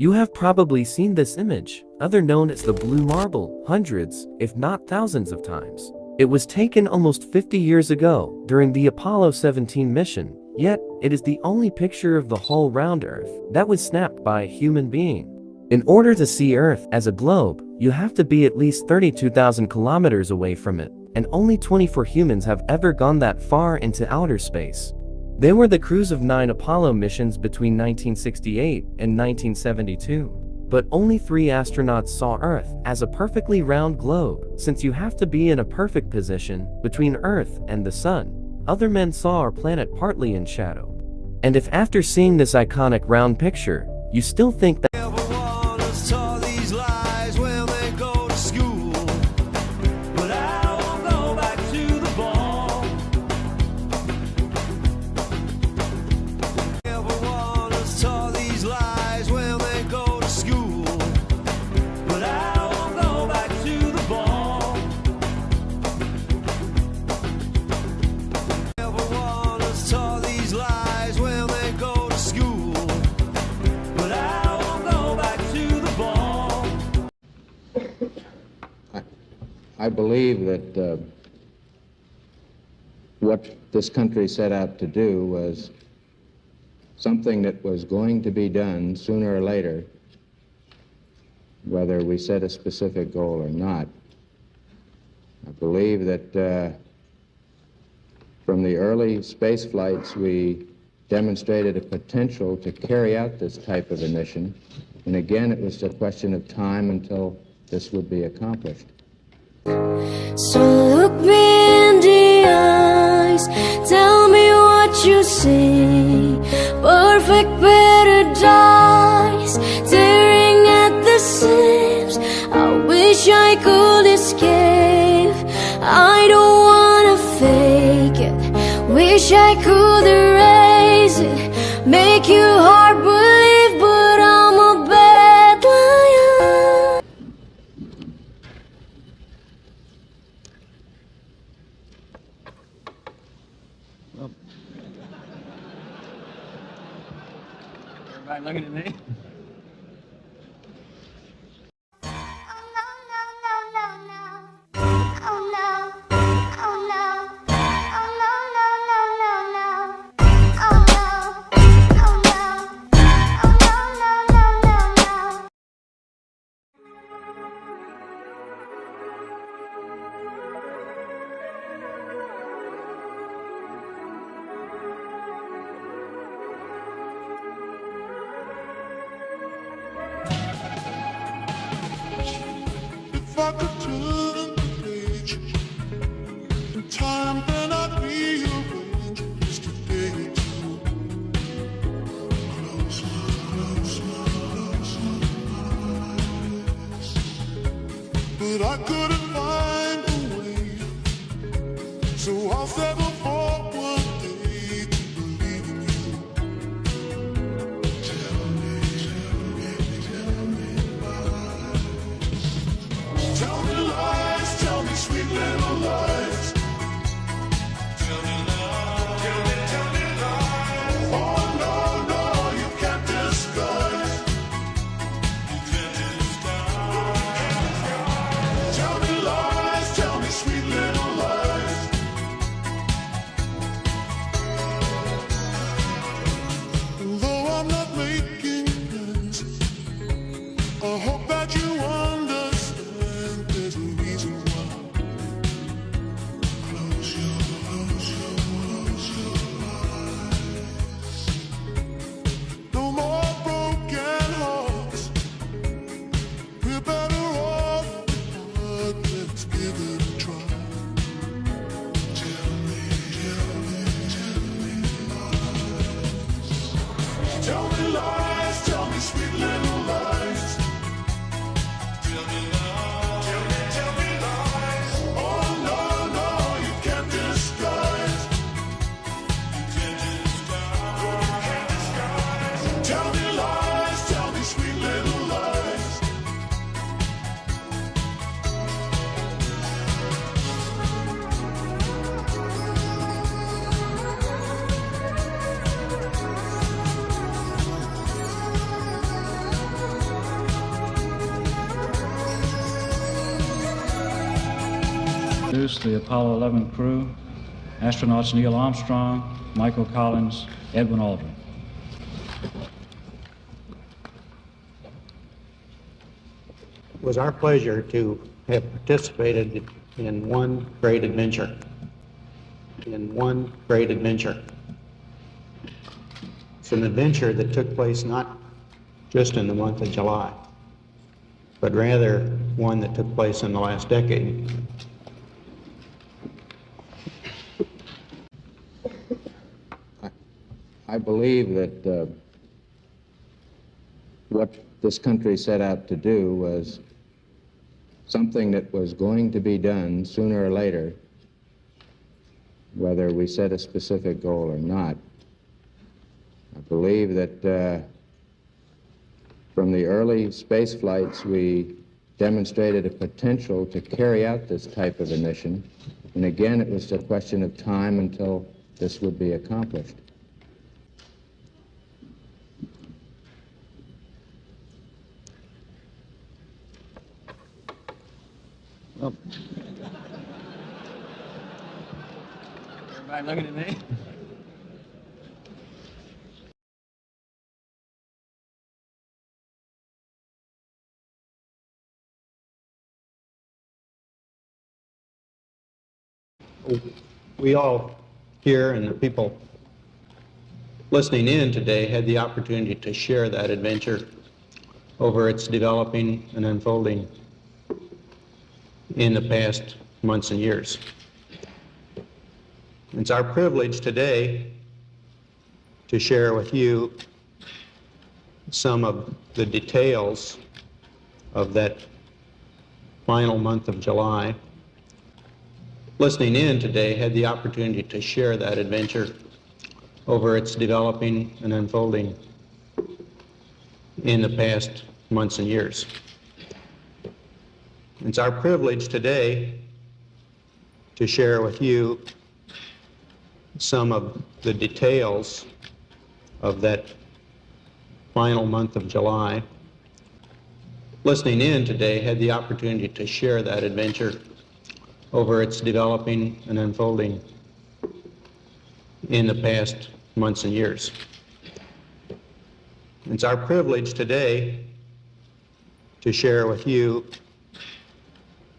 You have probably seen this image, other known as the blue marble, hundreds, if not thousands of times. It was taken almost 50 years ago, during the Apollo 17 mission, yet, it is the only picture of the whole round Earth that was snapped by a human being. In order to see Earth as a globe, you have to be at least 32,000 kilometers away from it, and only 24 humans have ever gone that far into outer space. They were the crews of 9 Apollo missions between 1968 and 1972. But only 3 astronauts saw Earth as a perfectly round globe, since you have to be in a perfect position between Earth and the Sun. Other men saw our planet partly in shadow. And if after seeing this iconic round picture, you still think that I believe that what this country set out to do was something that was going to be done sooner or later, whether we set a specific goal or not. I believe that from the early space flights, we demonstrated a potential to carry out this type of a mission. And again, it was a question of time until this would be accomplished. So look me in the eyes, tell me what you see. Perfect paradise, tearing at the seams. I wish I could escape, I don't wanna fake it. Wish I could erase it, make you hard believe, but I'm a bad liar. Everybody looking at me? If I could turn the page in time, then I'd rearrange yesterday or two. Closer, closer, closer, eyes. But I couldn't find a way, so I'll settle for one day to believe in you. Tell me lies. Tell me lies, tell me sweet little lies. Tell me lies, tell me lies. Oh no, no, you can't disguise. You can't disguise. Tell me lies, tell me sweet little lies. introduce the Apollo 11 crew, astronauts Neil Armstrong, Michael Collins, Edwin Aldrin. It was our pleasure to have participated in one great adventure. It's an adventure that took place not just in the month of July, but rather one that took place in the last decade. I believe that what this country set out to do was something that was going to be done sooner or later, whether we set a specific goal or not. I believe that from the early space flights, we demonstrated a potential to carry out this type of a mission. And again, it was a question of time until this would be accomplished. Everybody looking at me? We all here and the people listening in today had the opportunity to share that adventure over its developing and unfolding in the past months and years. It's our privilege today to share with you some of the details of that final month of July. Listening in today had the opportunity to share that adventure over its developing and unfolding in the past months and years. It's our privilege today to share with you some of the details of that final month of July. Listening in today had the opportunity to share that adventure over its developing and unfolding in the past months and years. It's our privilege today to share with you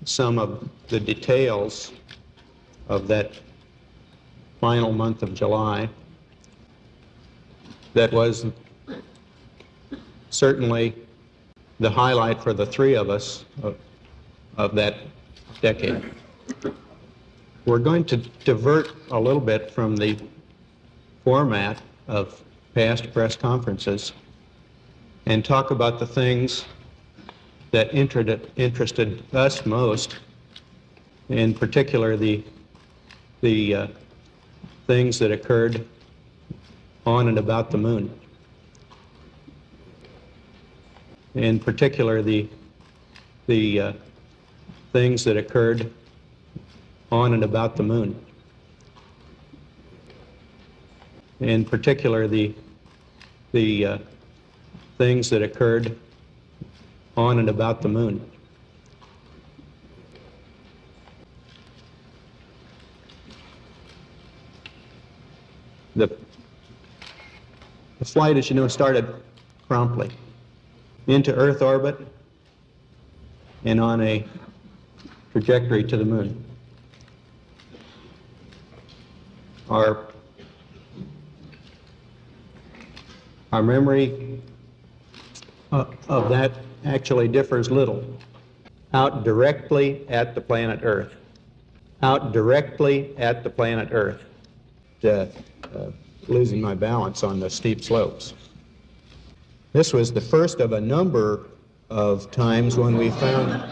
some of the details of that final month of July that was certainly the highlight for the three of us of that decade. We're going to divert a little bit from the format of past press conferences and talk about the things that interested us most, in particular the things that occurred on and about the moon. In particular, the things that occurred on and about the moon. In particular, the things that occurred on and about the moon. The flight, as you know, started promptly into Earth orbit and on a trajectory to the moon. Our memory of that actually differs little. Out directly at the planet Earth. Out directly at the planet Earth. Losing my balance on the steep slopes. This was the first of a number of times when we found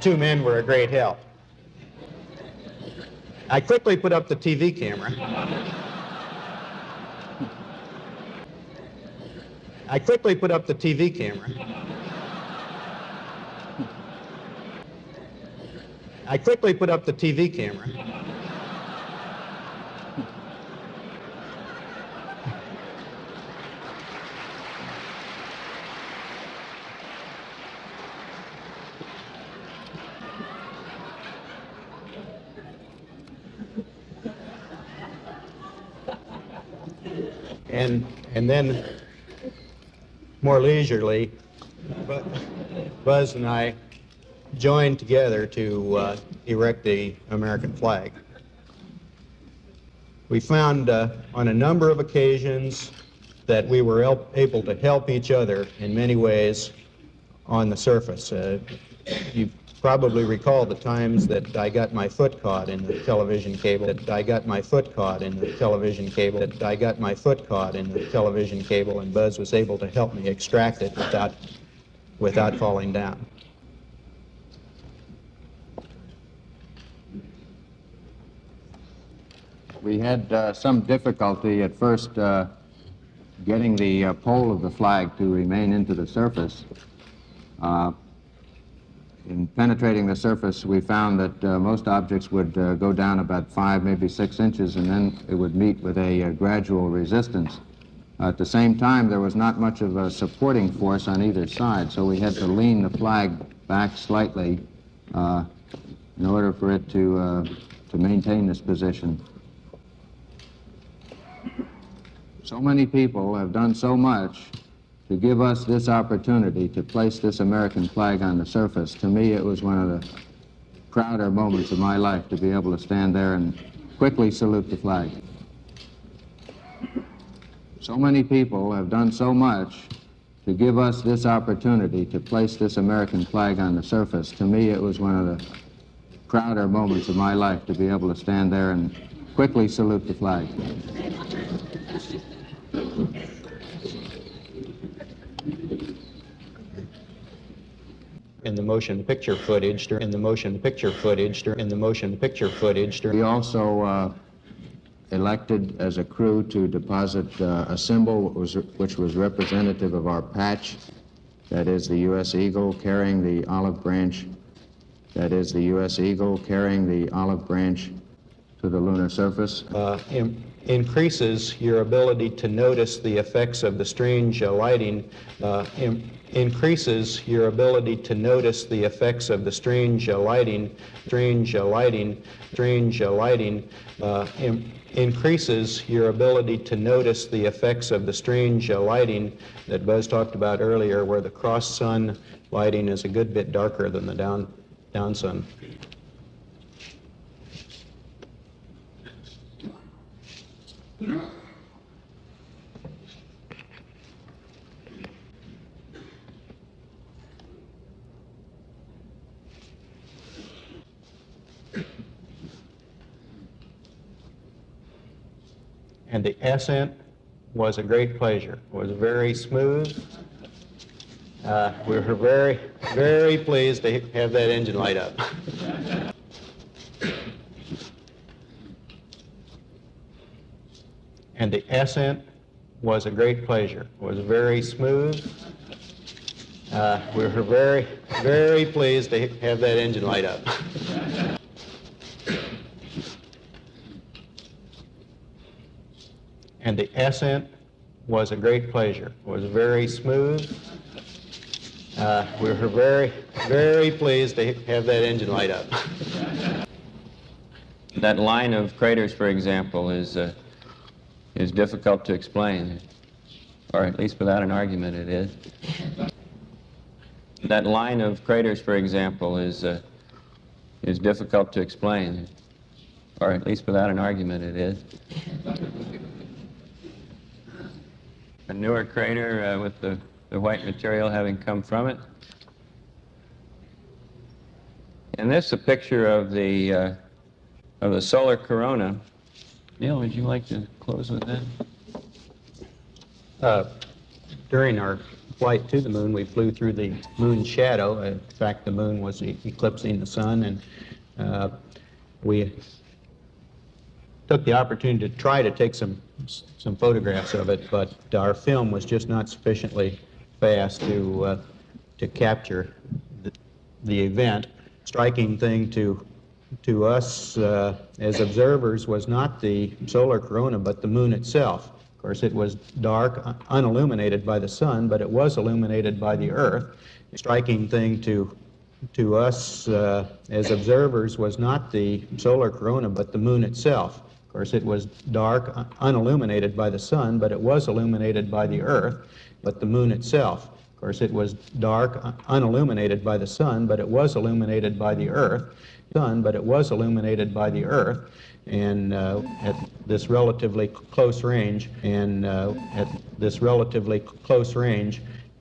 two men were a great help. I quickly put up the TV camera. I quickly put up the TV camera. I quickly put up the TV camera. and then more leisurely, Buzz and I joined together to erect the American flag. We found on a number of occasions that we were able to help each other in many ways on the surface. You probably recall the times that I got my foot caught in the television cable, that I got my foot caught in the television cable, that I got my foot caught in the television cable, and Buzz was able to help me extract it without falling down. We had some difficulty at first getting the pole of the flag to remain into the surface. In penetrating the surface, we found that most objects would go down about 5, maybe 6 inches, and then it would meet with a gradual resistance. At the same time, there was not much of a supporting force on either side, so we had to lean the flag back slightly in order for it to maintain this position. So many people have done so much to give us this opportunity to place this American flag on the surface. To me, it was one of the prouder moments of my life to be able to stand there and quickly salute the flag. So many people have done so much to give us this opportunity to place this American flag on the surface. To me, it was one of the prouder moments of my life to be able to stand there and quickly salute the flag. In the motion picture footage, We also elected as a crew to deposit a symbol which was representative of our patch. That is the U.S. Eagle carrying the olive branch. That is the U.S. Eagle carrying the olive branch to the lunar surface. Increases your ability to notice the effects of the strange lighting, increases your ability to notice the effects of the strange lighting, increases your ability to notice the effects of the strange lighting that Buzz talked about earlier, where the cross-sun lighting is a good bit darker than the down sun. And the ascent was a great pleasure. It was very smooth. We were very, very pleased to have that engine light up. And the ascent was a great pleasure. It was very smooth. We were very, very pleased to have that engine light up. And the ascent was a great pleasure. It was very smooth. We were very, very pleased to have that engine light up. That line of craters, for example, is difficult to explain, or at least without an argument it is. That line of craters, for example, is difficult to explain, or at least without an argument it is. A newer crater with the white material having come from it. And this is a picture of the solar corona. Neil, would you like to close with that? During our flight to the moon, we flew through the moon's shadow. In fact, the moon was eclipsing the sun, and we took the opportunity to try to take some photographs of it, but our film was just not sufficiently fast to capture the event. Striking thing to us as observers was not the solar corona, but the moon itself. Of course, it was dark, unilluminated by the sun, but it was illuminated by the Earth. Striking thing to us as observers was not the solar corona, but the moon itself. Of course, it was dark, unilluminated by the sun, but it was illuminated by the Earth, but the moon itself. Of course, it was dark, unilluminated by the sun, but it was illuminated by the Earth. And at this relatively close range,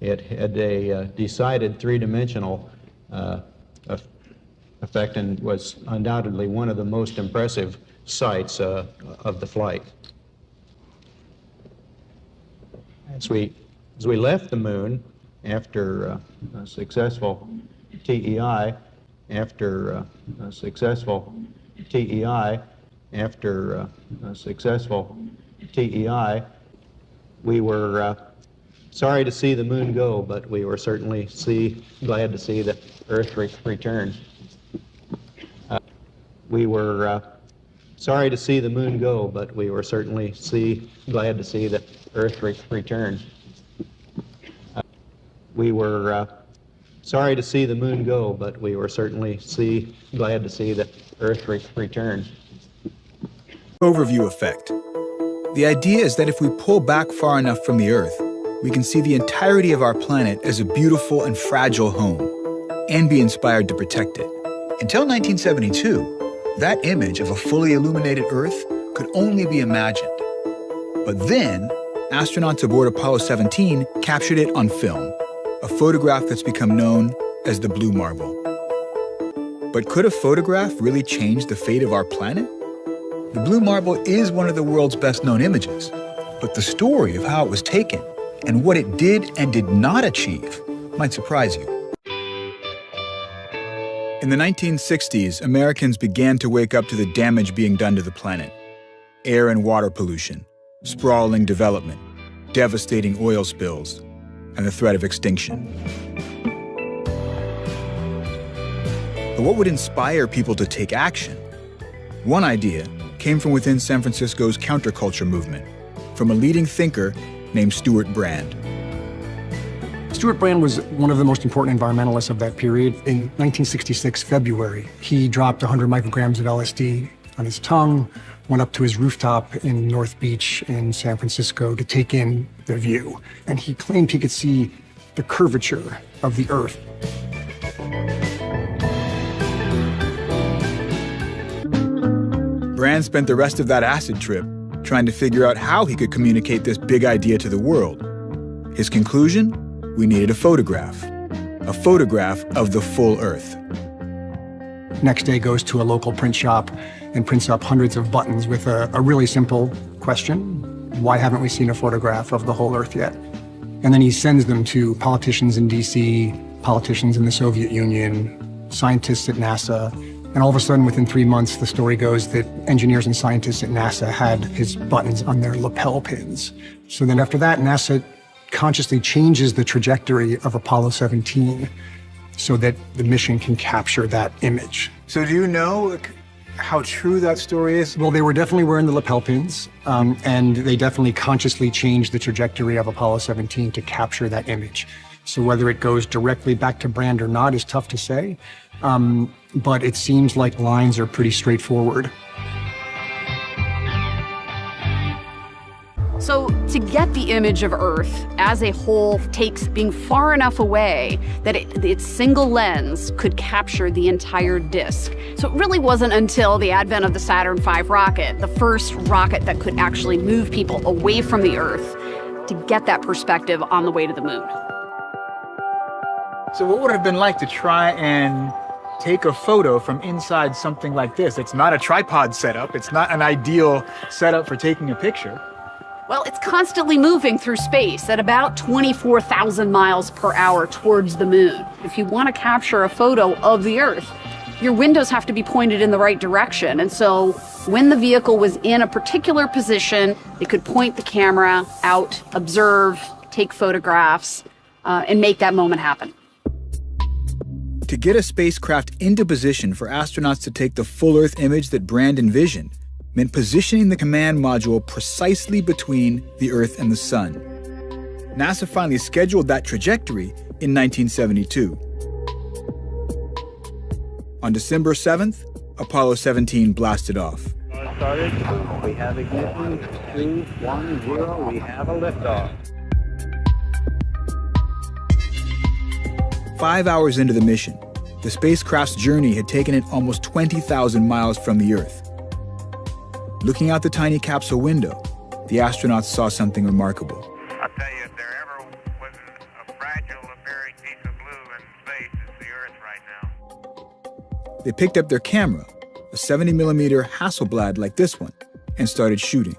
it had a decided three-dimensional effect and was undoubtedly one of the most impressive sights of the flight. As we left the moon after a successful TEI, we were sorry to see the moon go, but we were certainly glad to see the Earth return. We were sorry to see the moon go, but we were certainly glad to see the Earth return. We were sorry to see the moon go, but we were certainly glad to see the Earth return. Overview effect. The idea is that if we pull back far enough from the Earth, we can see the entirety of our planet as a beautiful and fragile home, and be inspired to protect it. Until 1972, that image of a fully illuminated Earth could only be imagined. But then, astronauts aboard Apollo 17 captured it on film, a photograph that's become known as the Blue Marble. But could a photograph really change the fate of our planet? The Blue Marble is one of the world's best-known images, but the story of how it was taken and what it did and did not achieve might surprise you. In the 1960s, Americans began to wake up to the damage being done to the planet. Air and water pollution, sprawling development, devastating oil spills, and the threat of extinction. But what would inspire people to take action? One idea came from within San Francisco's counterculture movement, from a leading thinker named Stewart Brand. Stewart Brand was one of the most important environmentalists of that period. In 1966, February, he dropped 100 micrograms of LSD on his tongue, went up to his rooftop in North Beach in San Francisco to take in the view. And he claimed he could see the curvature of the Earth. Brand spent the rest of that acid trip trying to figure out how he could communicate this big idea to the world. His conclusion? We needed a photograph of the full Earth. Next day goes to a local print shop and prints up hundreds of buttons with a really simple question: why haven't we seen a photograph of the whole Earth yet? And then he sends them to politicians in DC, politicians in the Soviet Union, scientists at NASA, and all of a sudden, within 3 months, the story goes that engineers and scientists at NASA had his buttons on their lapel pins. So then after that, NASA consciously changes the trajectory of Apollo 17 so that the mission can capture that image. So do you know how true that story is? Well, they were definitely wearing the lapel pins, and they definitely consciously changed the trajectory of Apollo 17 to capture that image. So whether it goes directly back to Brand or not is tough to say, but it seems like lines are pretty straightforward. So to get the image of Earth as a whole takes being far enough away that its single lens could capture the entire disk. So it really wasn't until the advent of the Saturn V rocket, the first rocket that could actually move people away from the Earth, to get that perspective on the way to the moon. So what would it have been like to try and take a photo from inside something like this? It's not a tripod setup. It's not an ideal setup for taking a picture. Well, it's constantly moving through space at about 24,000 miles per hour towards the moon. If you want to capture a photo of the Earth, your windows have to be pointed in the right direction. And so when the vehicle was in a particular position, it could point the camera out, observe, take photographs, and make that moment happen. To get a spacecraft into position for astronauts to take the full Earth image that Brand envisioned meant positioning the command module precisely between the Earth and the Sun. NASA finally scheduled that trajectory in 1972. On December 7th, Apollo 17 blasted off. started. We have ignition. 2, 1, 0. We have a liftoff. 5 hours into the mission, the spacecraft's journey had taken it almost 20,000 miles from the Earth. Looking out the tiny capsule window, the astronauts saw something remarkable. I'll tell you, if there ever was a fragile appearing piece of blue in space, it's the Earth right now. They picked up their camera, a 70mm Hasselblad like this one, and started shooting.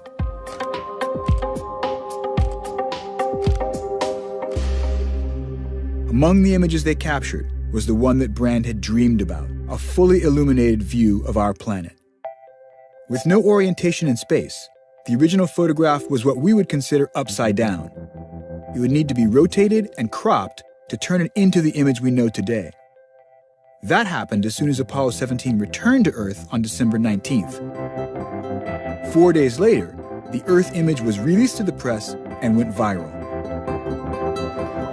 Among the images they captured was the one that Brand had dreamed about, a fully illuminated view of our planet. With no orientation in space, the original photograph was what we would consider upside down. It would need to be rotated and cropped to turn it into the image we know today. That happened as soon as Apollo 17 returned to Earth on December 19th. 4 days later, the Earth image was released to the press and went viral.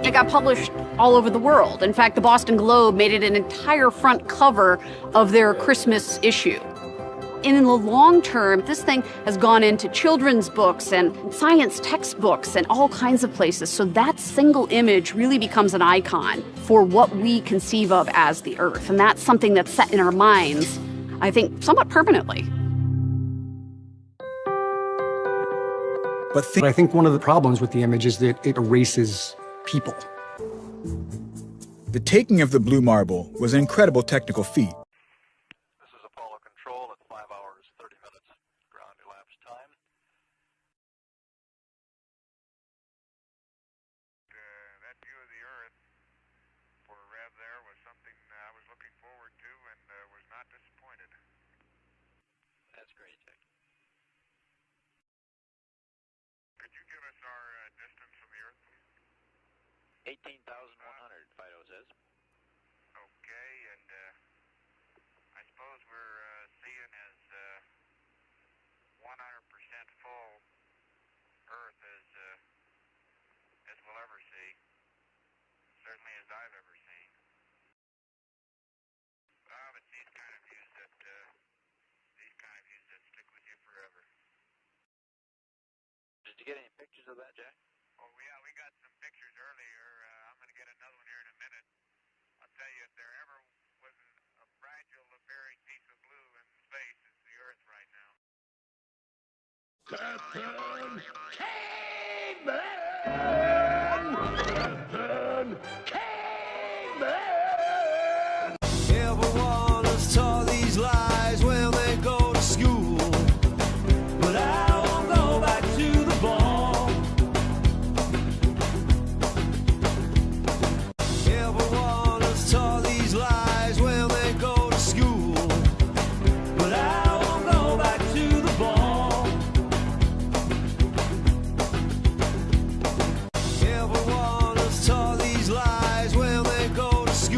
It got published all over the world. In fact, the Boston Globe made it an entire front cover of their Christmas issue. In the long term, this thing has gone into children's books and science textbooks and all kinds of places. So that single image really becomes an icon for what we conceive of as the Earth. And that's something that's set in our minds, I think, somewhat permanently. But I think one of the problems with the image is that it erases people. The taking of the blue marble was an incredible technical feat. That's great, Jack. Could you give us our distance from the Earth, please? 18,100, Fido says. Okay, and I suppose we're seeing as 100% full Earth as we'll ever see. Certainly as I've ever seen. It's these kind of views that stick with you forever. Did you get any pictures of that, Jack? Oh, yeah, we got some pictures earlier. I'm going to get another one here in a minute. I'll tell you, if there ever was a fragile appearing piece of blue in space, it's the Earth right now. Captain Caveman! Everyone has taught these lies when they go to school, but I won't go back to the ball. Everyone has taught these lies when they go to school, but I won't go back to the ball. Everyone has taught these lies when they go to school.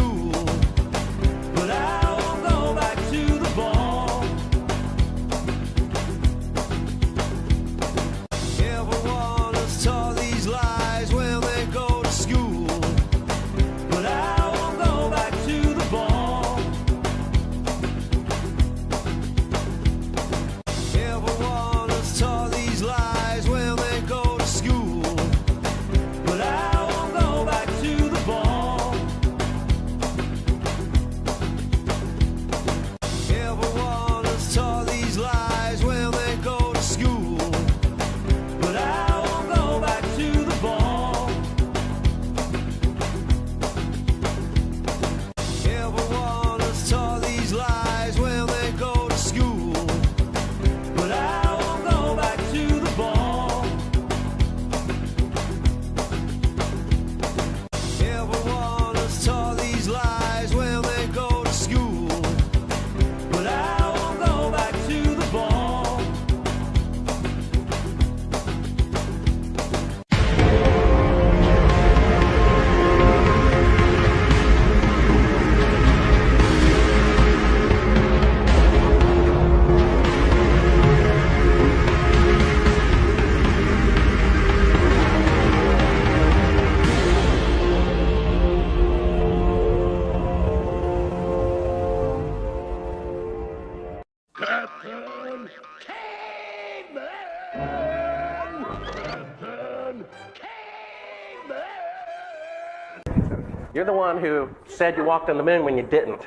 You're the one who said you walked on the moon when you didn't.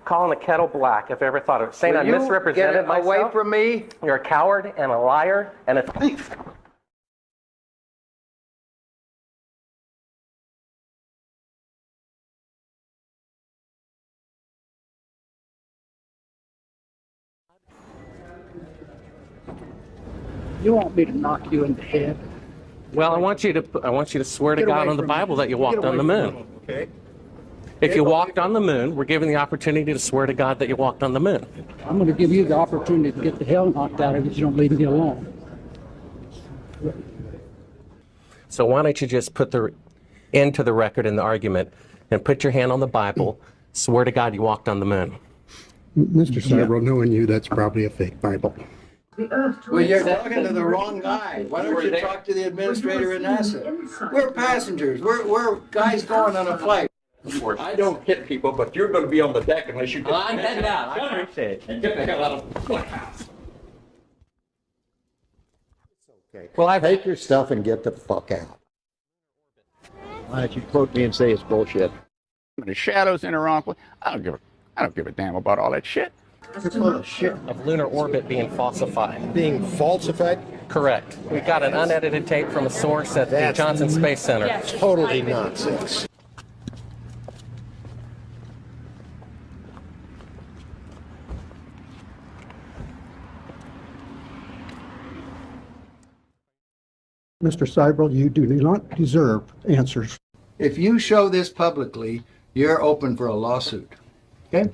Calling the kettle black, if I ever thought of it. Saying I misrepresented myself. Away from me. You're a coward and a liar and a thief. You want me to knock you in the head? Well, I want you to swear to Get God away on the from Bible me. that you Get walked away on the from moon. me, okay? If you walked on the moon, we're given the opportunity to swear to God that you walked on the moon. I'm going to give you the opportunity to get the hell knocked out of you if you don't leave me alone. So why don't you just put the end to the record in the argument and put your hand on the Bible, swear to God you walked on the moon. Mr. Cybro, knowing you, that's probably a fake Bible. Well, you're talking to the wrong guy. Why don't you talk to the administrator in NASA? We're passengers. We're guys going on a flight. I don't hit people, but you're going to be on the deck unless you get. I'm heading out. I appreciate it. And get the hell out of the clubhouse. Well, take your stuff and get the fuck out. Why don't you quote me and say it's bullshit? The shadows in Iran. I don't give a damn about all that shit. You're full of shit. Of lunar orbit being falsified. Being falsified? Correct. We got an unedited tape from a source at the Johnson Space Center. Totally nonsense. Mr. Cybro, you do not deserve answers. If you show this publicly, you're open for a lawsuit. Okay?